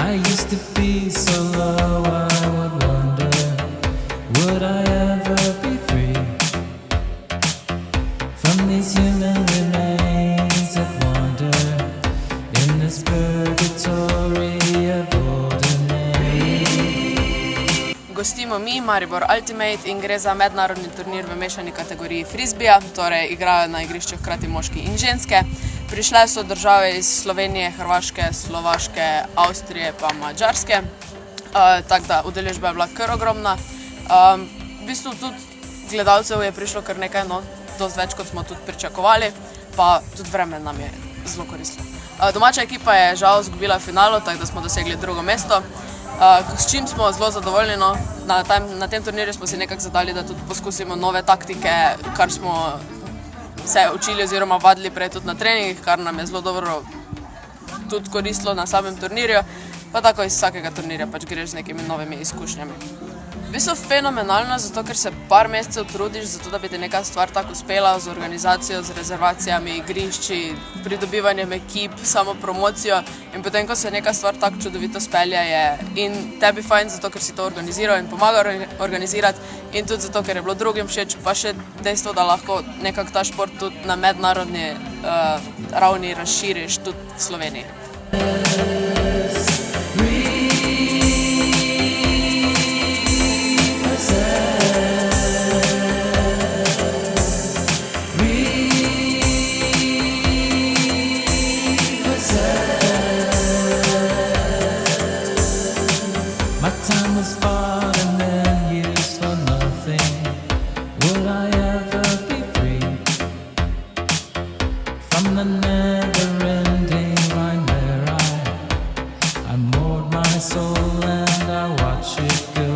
I used to be so low, I would wonder, would I ever be free from these human remains that wander in this purgatory of ordinary. Gostimo mi, Maribor Ultimate, in gre za mednarodni turnir v mešani kategoriji frisbeja, torej igrajo na igrišču hkrati moški in ženske. Prišle so države iz Slovenije, Hrvaške, Slovaške, Avstrije pa Madžarske, tako da udeležba je bila kar ogromna. V bistvu tudi gledalcev je prišlo kar nekaj, no, dosti več, kot smo tudi pričakovali, pa tudi vreme nam je zelo koristilo. Domača ekipa je žal izgubila finalu, tako da smo dosegli drugo mesto. S čim smo zelo zadovoljni, no. Na tem turnirju smo si nekako zadali, da tudi poskusimo nove taktike, kar smo se učili oziroma vadili prej tudi na treningih, kar nam je zelo dobro tudi koristilo na samem turnirju, pa tako iz vsakega turnirja pač greš z nekimi novimi izkušnjami. V bistvu fenomenalno, zato ker se par mesecev trudiš, zato da bi ti neka stvar tako uspela z organizacijo, z rezervacijami, igrišči, pridobivanjem ekip, samo promocijo, in potem, ko se neka stvar tako čudovito spelje, je in tebi fajn, zato ker si to organiziral in pomagal organizirati, in tudi zato, ker je bilo drugim všeč, pa še dejstvo, da lahko nekako ta šport tudi na mednarodni ravni razširiš tudi v Sloveniji. My time was fought and then used for nothing. Would I ever be free from the never-ending line where I moored my soul and I watch it go?